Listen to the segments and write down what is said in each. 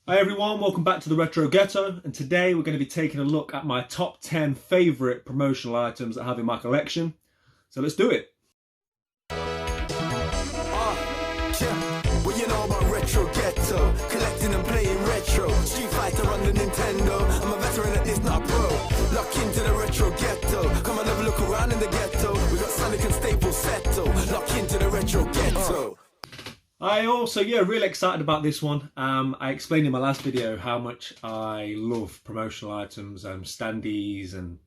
Hi everyone, welcome back to the Retro Ghetto, and today we're going to be taking a look at my top 10 favourite promotional items that I have in my collection. So let's do it. Well, you know about Retro Ghetto, collecting and playing retro. Street Fighter on the Nintendo. I'm a veteran at this, not a pro. Lock into the Retro Ghetto. Come and have a look around in the ghetto. We got Sonic and Staples settle. Lock into the Retro Ghetto. I also, really excited about this one. I explained in my last video how much I love promotional items and standees, and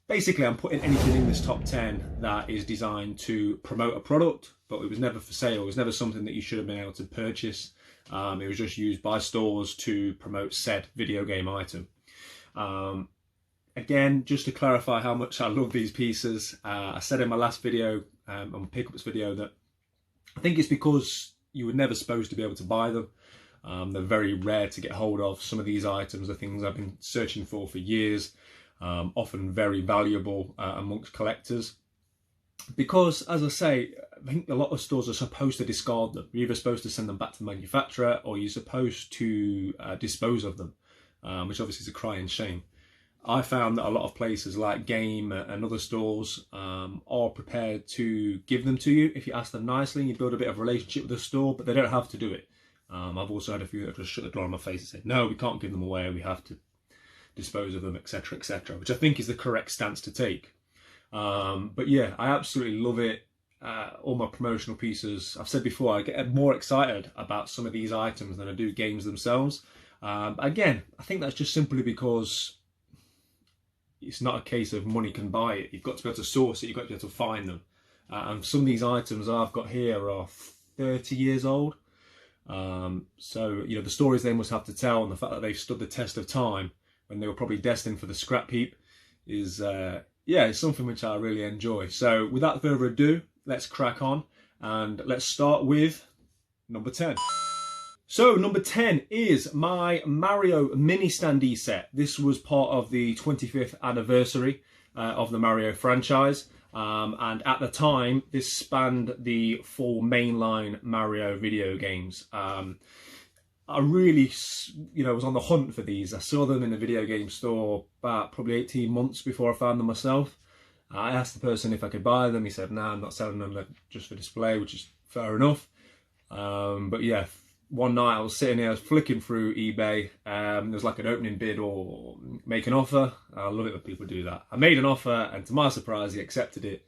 basically I'm putting anything in this top 10 that is designed to promote a product, but it was never for sale. It was never something that you should have been able to purchase. It was just used by stores to promote said video game item. Again, just to clarify how much I love these pieces, I said in my last video, on pickups video, that I think it's because you were never supposed to be able to buy them. They're very rare to get hold of. Some of these items are things I've been searching for years, often very valuable amongst collectors. Because, as I say, I think a lot of stores are supposed to discard them. You're either supposed to send them back to the manufacturer, or you're supposed to dispose of them, which obviously is a crying shame. I found that a lot of places like Game and other stores are prepared to give them to you if you ask them nicely and you build a bit of a relationship with the store, but they don't have to do it. I've also had a few that just shut the door on my face and said, no, we can't give them away, we have to dispose of them, etc, etc, which I think is the correct stance to take. But yeah, I absolutely love it. All my promotional pieces, I've said before, I get more excited about some of these items than I do games themselves. Again, I think that's just simply because it's not a case of money can buy it. You've got to be able to source it, you've got to be able to find them. And some of these items I've got here are 30 years old. So, the stories they must have to tell, and the fact that they've stood the test of time when they were probably destined for the scrap heap is, it's something which I really enjoy. So without further ado, let's crack on, and let's start with number 10. So number 10 is my Mario mini standee set. This was part of the 25th anniversary of the Mario franchise. And at the time, this spanned the full mainline Mario video games. I really, was on the hunt for these. I saw them in the video game store about probably 18 months before I found them myself. I asked the person if I could buy them. He said, no, I'm not selling them, just for display, which is fair enough. But yeah, one night I was sitting here, I was flicking through eBay. There was like an opening bid or make an offer. I love it when people do that. I made an offer, and to my surprise, he accepted it.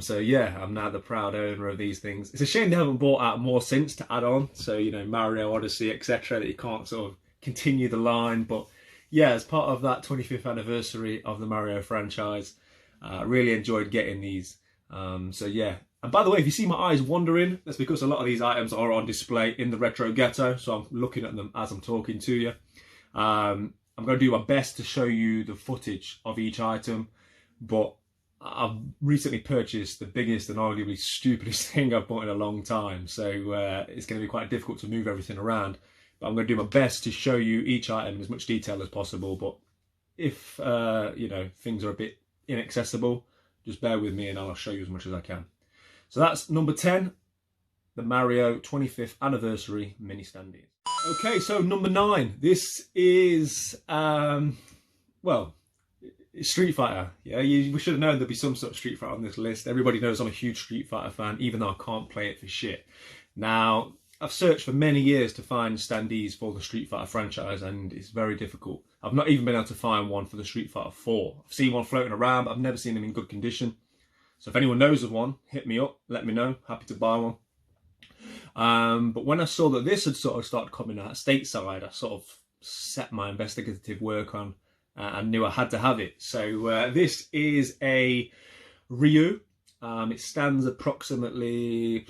So yeah, I'm now the proud owner of these things. It's a shame they haven't brought out more since to add on. So, Mario Odyssey, etc., that you can't sort of continue the line. But yeah, as part of that 25th anniversary of the Mario franchise, I really enjoyed getting these. So yeah. And by the way, if you see my eyes wandering, that's because a lot of these items are on display in the Retro Ghetto, so I'm looking at them as I'm talking to you. I'm going to do my best to show you the footage of each item, but I've recently purchased the biggest and arguably stupidest thing I've bought in a long time, so it's going to be quite difficult to move everything around. But I'm going to do my best to show you each item in as much detail as possible, but if, things are a bit inaccessible, just bear with me and I'll show you as much as I can. So that's number 10, the Mario 25th anniversary mini standees. Okay, so number 9. This is, Street Fighter. Yeah, we should have known there'd be some sort of Street Fighter on this list. Everybody knows I'm a huge Street Fighter fan, even though I can't play it for shit. Now, I've searched for many years to find standees for the Street Fighter franchise, and it's very difficult. I've not even been able to find one for the Street Fighter 4. I've seen one floating around, but I've never seen them in good condition. So if anyone knows of one, hit me up, let me know. Happy to buy one. But when I saw that this had sort of started coming out stateside, I sort of set my investigative work on and knew I had to have it. So this is a Ryu. It stands approximately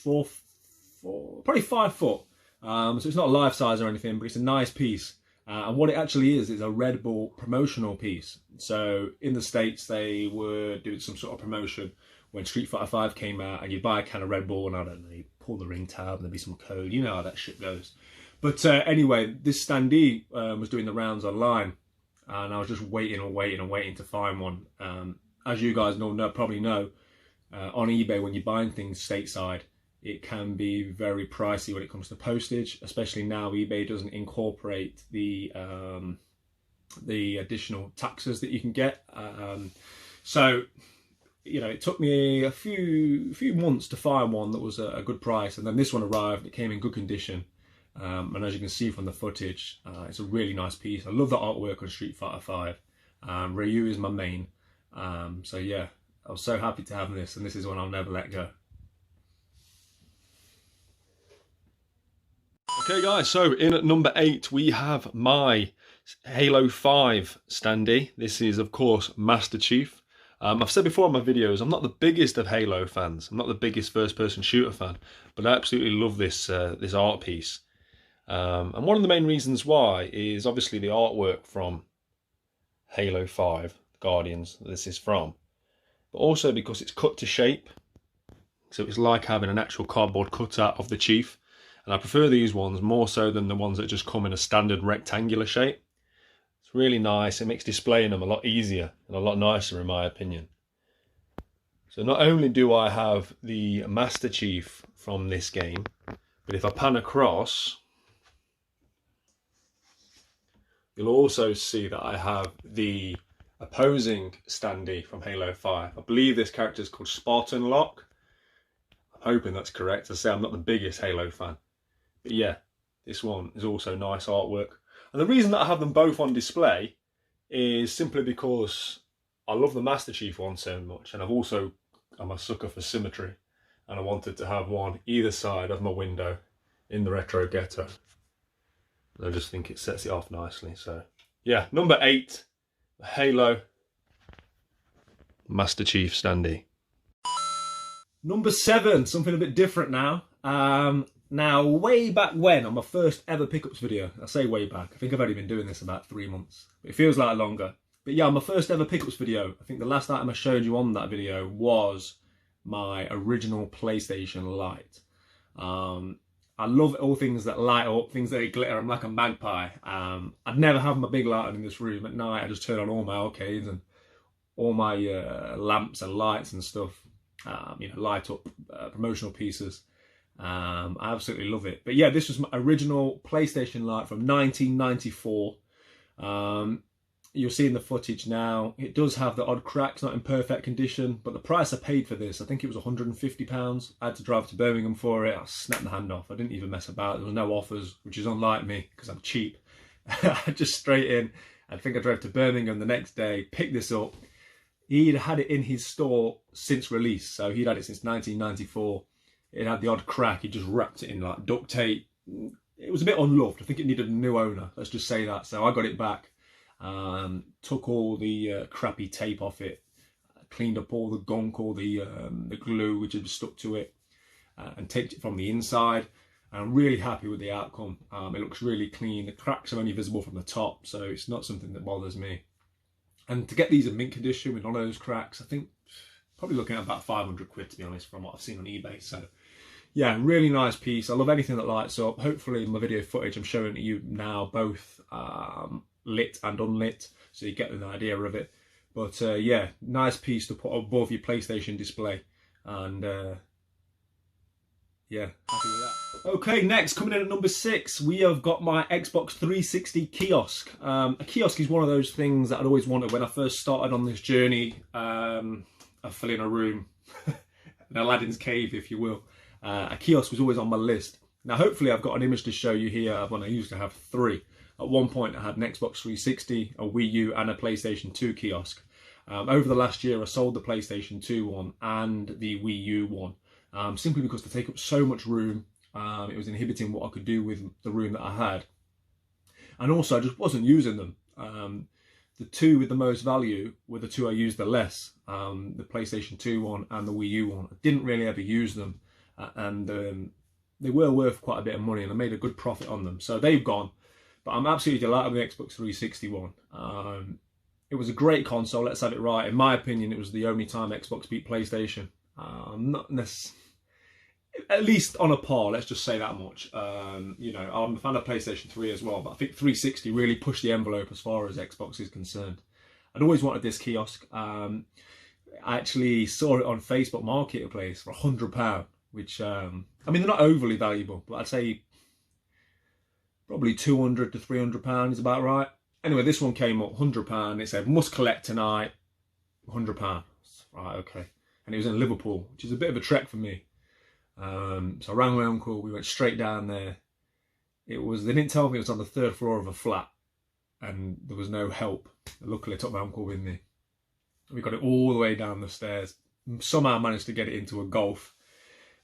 probably 5 foot. So it's not life size or anything, but it's a nice piece. And what it actually is a Red Bull promotional piece. So in the States, they were doing some sort of promotion when Street Fighter 5 came out, and you'd buy a can of Red Bull, and I don't know, you pull the ring tab, and there'd be some code. You know how that shit goes. But anyway, this standee was doing the rounds online, and I was just waiting to find one. As you guys probably know, on eBay, when you're buying things stateside, it can be very pricey when it comes to postage, especially now eBay doesn't incorporate the additional taxes that you can get. So, you know, it took me a few months to find one that was a good price, and then this one arrived. It came in good condition, and as you can see from the footage, it's a really nice piece. I love the artwork on Street Fighter 5. Ryu is my main, so yeah, I was so happy to have this, and this is one I'll never let go. Okay guys, so in at number 8 we have my Halo 5 standee. This is of course Master Chief. I've said before in my videos, I'm not the biggest of Halo fans. I'm not the biggest first-person shooter fan, but I absolutely love this this art piece. And one of the main reasons why is obviously the artwork from Halo 5, Guardians, that this is from, but also because it's cut to shape. So it's like having an actual cardboard cutout of the Chief. And I prefer these ones more so than the ones that just come in a standard rectangular shape. It's really nice. It makes displaying them a lot easier and a lot nicer in my opinion. So not only do I have the Master Chief from this game, but if I pan across, you'll also see that I have the opposing standee from Halo 5. I believe this character is called Spartan Locke. I'm hoping that's correct. As I say, I'm not the biggest Halo fan. But yeah, this one is also nice artwork. And the reason that I have them both on display is simply because I love the Master Chief one so much, and I'm a sucker for symmetry, and I wanted to have one either side of my window in the retro ghetto. I just think it sets it off nicely. So yeah, number 8, Halo Master Chief standee. Number 7, something a bit different now. Now, way back when, on my first ever pickups video, I say way back, I think I've only been doing this about 3 months. It feels like longer. But yeah, on my first ever pickups video, I think the last item I showed you on that video was my original PlayStation Lite. I love all things that light up, things that glitter. I'm like a magpie. I'd never have my big light on in this room. At night, I just turn on all my arcades and all my lamps and lights and stuff. You know, light up promotional pieces. I absolutely love it. But yeah, this was my original PlayStation Lite from 1994. You'll see in the footage now, it does have the odd cracks, not in perfect condition, but the price I paid for this, I think it was £150. I had to drive to Birmingham for it. I snapped the hand off. I didn't even mess about. There was no offers, which is unlike me because I'm cheap. Just straight in. I think I drove to Birmingham the next day, picked this up. He'd had it in his store since release, so he'd had it since 1994. It had the odd crack. He just wrapped it in like duct tape. It was a bit unloved. I think it needed a new owner. Let's just say that. So I got it back. Took all the crappy tape off it, cleaned up all the gunk, all the glue which had stuck to it, and taped it from the inside. And I'm really happy with the outcome. It looks really clean. The cracks are only visible from the top, so it's not something that bothers me. And to get these in mint condition with none of those cracks, I think probably looking at about 500 quid to be honest, from what I've seen on eBay. So yeah, really nice piece. I love anything that lights up. Hopefully in my video footage I'm showing you now both lit and unlit, so you get an idea of it. But yeah, nice piece to put above your PlayStation display, and yeah, happy with that. Okay, next, coming in at number 6, we have got my Xbox 360 Kiosk. A kiosk is one of those things that I'd always wanted when I first started on this journey of filling a room, an Aladdin's cave if you will. A kiosk was always on my list. Now hopefully I've got an image to show you here of when I used to have 3. At one point I had an Xbox 360, a Wii U and a PlayStation 2 kiosk. Over the last year I sold the PlayStation 2 one and the Wii U one, simply because they take up so much room. It was inhibiting what I could do with the room that I had. And also I just wasn't using them. The 2 with the most value were the 2 I used the less, the PlayStation 2 one and the Wii U one. I didn't really ever use them, and they were worth quite a bit of money and I made a good profit on them. So they've gone. But I'm absolutely delighted with the Xbox 360 one. It was a great console, let's have it right. In my opinion, it was the only time Xbox beat PlayStation. Not necessarily, at least on a par, let's just say that much. You know, I'm a fan of PlayStation 3 as well, but I think 360 really pushed the envelope as far as Xbox is concerned. I'd always wanted this kiosk. I actually saw it on Facebook Marketplace for £100. which, I mean, they're not overly valuable, but I'd say probably £200 to £300 is about right. Anyway, this one came up £100. It said must collect tonight, £100. Right, okay. And it was in Liverpool, which is a bit of a trek for me. So I rang my uncle. We went straight down there. They didn't tell me it was on the 3rd floor of a flat, and there was no help. Luckily, I took my uncle with me. We got it all the way down the stairs. Somehow managed to get it into a Golf.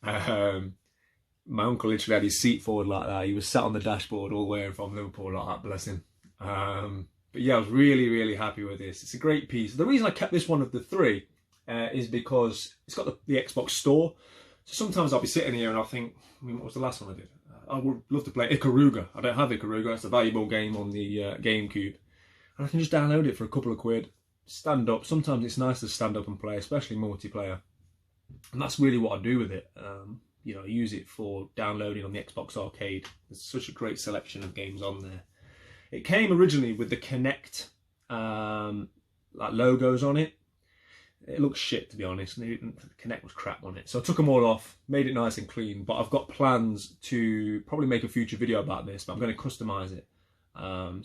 My uncle literally had his seat forward like that. He was sat on the dashboard all the way from Liverpool like that, bless him. But yeah, I was really, really happy with this. It's a great piece. The reason I kept this one of the three is because it's got the Xbox store. So sometimes I'll be sitting here and I'll think, what was the last one I did? I would love to play Ikaruga. I don't have Ikaruga. It's a valuable game on the GameCube. And I can just download it for a couple of quid. Stand up. Sometimes it's nice to stand up and play, especially multiplayer. And that's really what I do with it. You know, I use it for downloading on the Xbox Arcade. There's such a great selection of games on there. It came originally with the Kinect like logos on it. It looks shit, to be honest. The Kinect was crap on it. So I took them all off, made it nice and clean. But I've got plans to probably make a future video about this, but I'm going to customize it.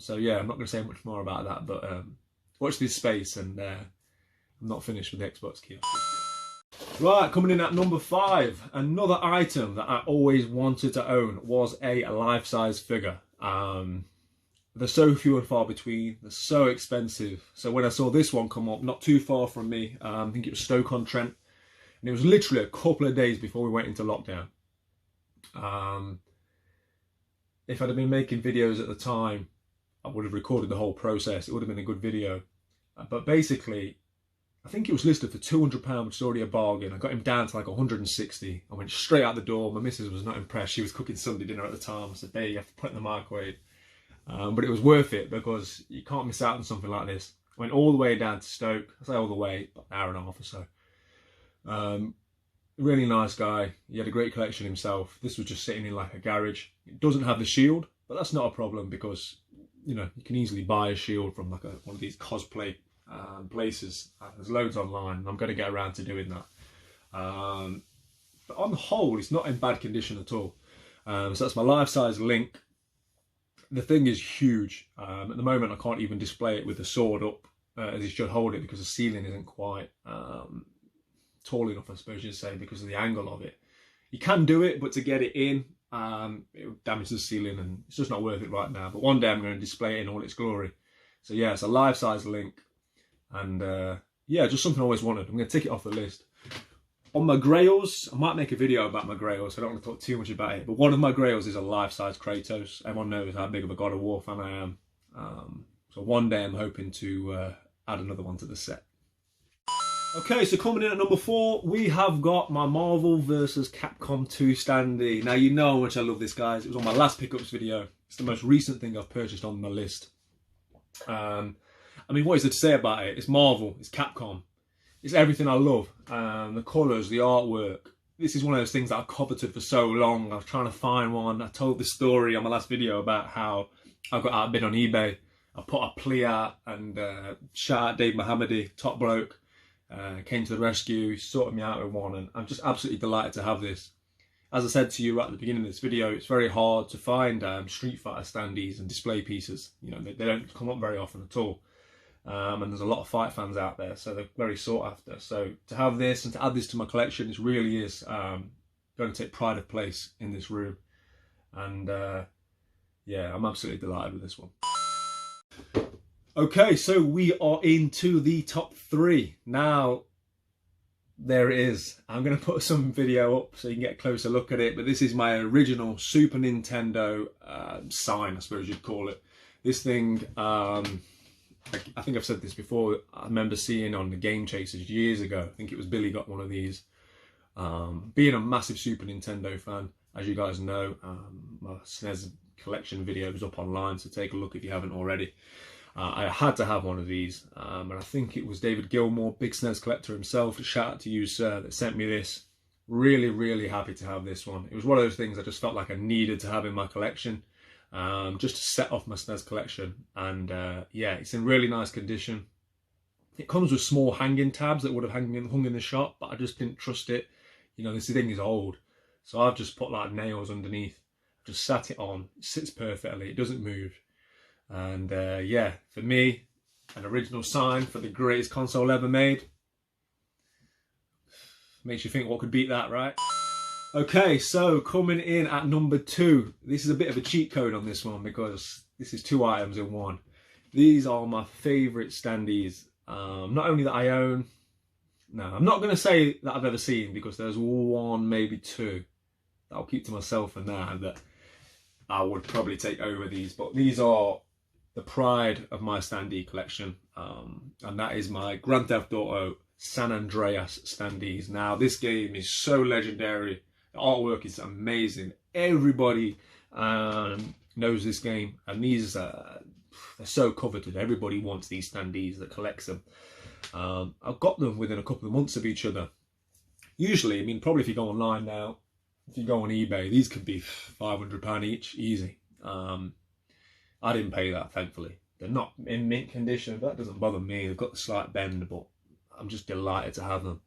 So yeah, I'm not going to say much more about that. But watch this space, and I'm not finished with the Xbox Kiosk. Right, coming in at number 5. Another item that I always wanted to own was a life-size figure. They're so few and far between. They're so expensive. So when I saw this one come up, not too far from me, I think it was Stoke-on-Trent, and it was literally a couple of days before we went into lockdown. If I'd have been making videos at the time, I would have recorded the whole process. It would have been a good video. But basically, I think it was listed for £200, which is already a bargain. I got him down to like 160. I went straight out the door. My missus was not impressed. She was cooking Sunday dinner at the time. I said, "Hey, you have to put it in the microwave." But it was worth it because you can't miss out on something like this. I went all the way down to Stoke. I say all the way, about an hour and a half or so. Really nice guy. He had a great collection himself. This was just sitting in like a garage. It doesn't have the shield, but that's not a problem because, you know, you can easily buy a shield from like one of these cosplay places. There's loads online, and I'm going to get around to doing that. But on the whole, it's not in bad condition at all. So that's my life-size Link. The thing is huge. At the moment, I can't even display it with the sword up as you should hold it because the ceiling isn't quite tall enough, I suppose you'd say, because of the angle of it. You can do it, but to get it in, it would damage the ceiling, and it's just not worth it right now. But one day I'm going to display it in all its glory. So yeah, it's a life-size Link, and yeah, just something I always wanted. I'm going to tick it off the list. On my grails, I might make a video about my grails, so I don't want to talk too much about it, but one of my grails is a life-size Kratos. Everyone knows how big of a God of War fan I am. So one day I'm hoping to add another one to the set. Okay, so coming in at number 4, we have got my Marvel vs. Capcom 2 standee. Now, you know how much I love this, guys. It was on my last pickups video. It's the most recent thing I've purchased on my list. I mean, what is there to say about it? It's Marvel, it's Capcom. It's everything I love. The colours, the artwork. This is one of those things that I've coveted for so long. I was trying to find one. I told the story on my last video about how I got outbid on eBay. I put a plea out, and shout out Dave Mohammadi, top bloke. Came to the rescue, sorted me out with one, and I'm just absolutely delighted to have this. As I said to you right at the beginning of this video, it's very hard to find Street Fighter standees and display pieces. You know, they don't come up very often at all. And there's a lot of fight fans out there, so they're very sought after. So to have this and to add this to my collection, it really is going to take pride of place in this room. And yeah, I'm absolutely delighted with this one. Okay, so we are into the top 3. Now, there it is. I'm going to put some video up so you can get a closer look at it. But this is my original Super Nintendo sign, I suppose you'd call it. This thing, I think I've said this before. I remember seeing on the Game Chasers years ago. I think it was Billy got one of these. Being a massive Super Nintendo fan, as you guys know, my SNES collection video is up online, so take a look if you haven't already. I had to have one of these, and I think it was David Gilmour, big SNES collector himself, a shout out to you, sir, that sent me this. Really, really happy to have this one. It was one of those things I just felt like I needed to have in my collection, just to set off my SNES collection. And yeah, it's in really nice condition. It comes with small hanging tabs that would have hung in the shop, but I just didn't trust it. You know, this thing is old. So I've just put like nails underneath, just sat it on, it sits perfectly, it doesn't move. And yeah, for me, an original sign for the greatest console ever made. Makes you think what could beat that, right? Okay, so coming in at number 2. This is a bit of a cheat code on this one because this is 2 items in one. These are my favourite standees. Not only that I own, no, I'm not going to say that I've ever seen, because there's 1, maybe 2 that I'll keep to myself for now that I would probably take over these. But these are the pride of my standee collection, and that is my Grand Theft Auto San Andreas Standees. Now, this game is so legendary. The artwork is amazing. Everybody knows this game, and these they're so coveted. Everybody wants these standees that collects them. I've got them within a couple of months of each other. Usually, I mean, probably if you go online now, if you go on eBay, these could be £500 each, easy. I didn't pay that, thankfully. They're not in mint condition, but that doesn't bother me. They've got the slight bend, but I'm just delighted to have them.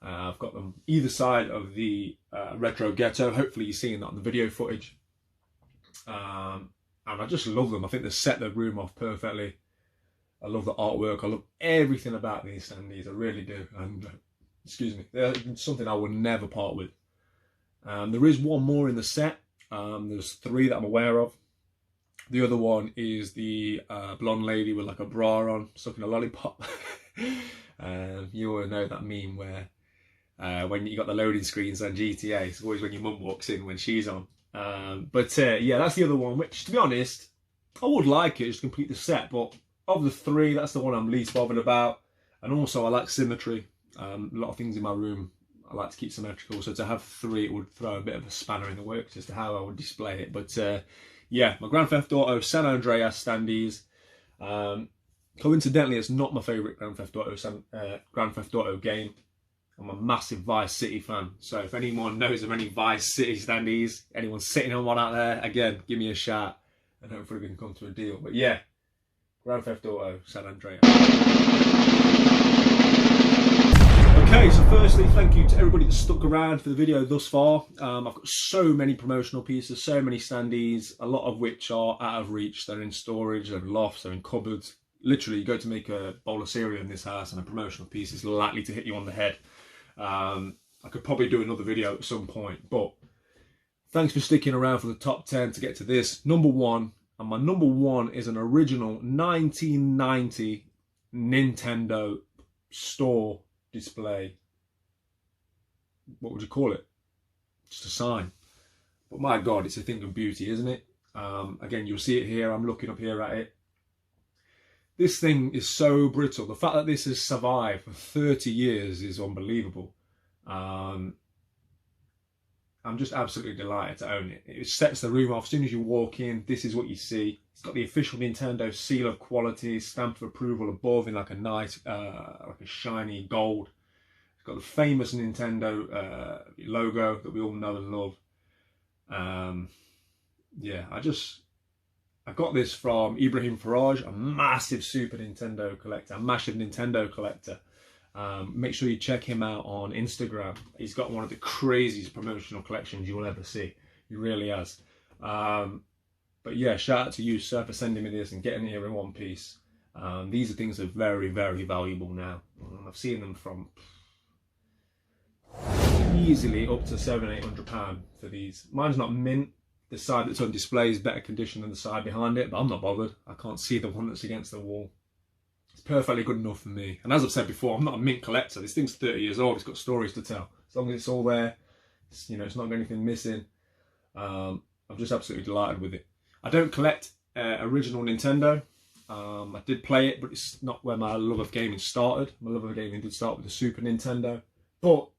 I've got them either side of the retro ghetto. Hopefully you're seeing that on the video footage. And I just love them. I think they set the room off perfectly. I love the artwork. I love everything about these standees. I really do. And excuse me, they're something I would never part with. There is one more in the set. There's 3 that I'm aware of. The other one is the blonde lady with like a bra on, sucking a lollipop. You all know that meme where when you got the loading screens on GTA, it's always when your mum walks in when she's on. Yeah, that's the other one, which, to be honest, I would like it, just complete the set, but of the 3, that's the one I'm least bothered about. And also, I like symmetry. A lot of things in my room I like to keep symmetrical, so to have 3, it would throw a bit of a spanner in the works as to how I would display it. But yeah, my Grand Theft Auto San Andreas Standees. Coincidentally, it's not my favourite Grand Theft Auto game. I'm a massive Vice City fan, so if anyone knows of any Vice City standees, anyone sitting on one out there, again, give me a shout, and hopefully we can come to a deal. But yeah, Grand Theft Auto San Andreas. Okay, so firstly, thank you to everybody that stuck around for the video thus far. I've got so many promotional pieces, so many standees, a lot of which are out of reach. They're in storage, they're in lofts, they're in cupboards. Literally, you go to make a bowl of cereal in this house and a promotional piece is likely to hit you on the head. I could probably do another video at some point, but thanks for sticking around for the top 10 to get to this. Number 1, and my number 1 is an original 1990 Nintendo store display. What would you call it? Just a sign. But my God, it's a thing of beauty, isn't it? Again, you'll see it here. I'm looking up here at it. This thing is so brittle. The fact that this has survived for 30 years is unbelievable. I'm just absolutely delighted to own it. It sets the room off. As soon as you walk in, this is what you see. It's got the official Nintendo seal of quality, stamp of approval above in like a nice, like a shiny gold. It's got the famous Nintendo logo that we all know and love. Yeah, I got this from Ibrahim Faraj, a massive Super Nintendo collector, a massive Nintendo collector. Make sure you check him out on Instagram. He's got one of the craziest promotional collections you will ever see. He really has. But yeah, shout out to you, sir, for sending me this and getting it here in one piece. These are things that are very, very valuable now. I've seen them from easily up to £700-800 for these. Mine's not mint. The side that's on display is better condition than the side behind it, but I'm not bothered. I can't see the one that's against the wall. It's perfectly good enough for me. And as I've said before, I'm not a mint collector. This thing's 30 years old. It's got stories to tell. As long as it's all there, it's, you know, it's not got anything missing. I'm just absolutely delighted with it. I don't collect original Nintendo. I did play it, but it's not where my love of gaming started. My love of gaming did start with the Super Nintendo. But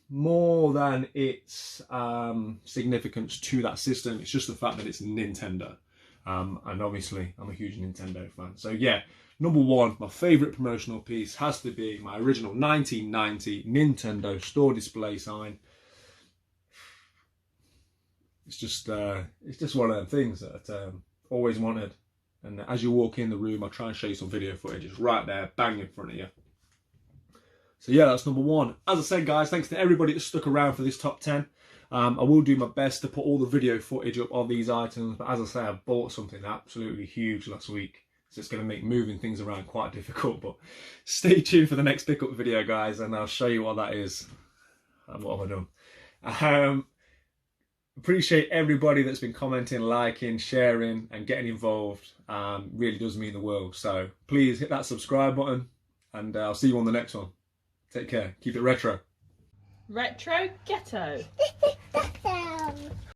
more than its significance to that system, it's just the fact that it's Nintendo. And obviously, I'm a huge Nintendo fan. So yeah, number 1, my favourite promotional piece has to be my original 1990 Nintendo store display sign. It's just one of them things that always wanted. And as you walk in the room, I'll try and show you some video footage. It's right there, bang in front of you. So yeah, that's number 1. As I said, guys, thanks to everybody that stuck around for this top 10. I will do my best to put all the video footage up of these items, but as I say, I bought something absolutely huge last week, so it's going to make moving things around quite difficult. But stay tuned for the next pickup video, guys, and I'll show you what that is and what have I done. Appreciate everybody that's been commenting, liking, sharing and getting involved. Really does mean the world. So please hit that subscribe button, and I'll see you on the next one. Take care. Keep it retro. Retro Ghetto.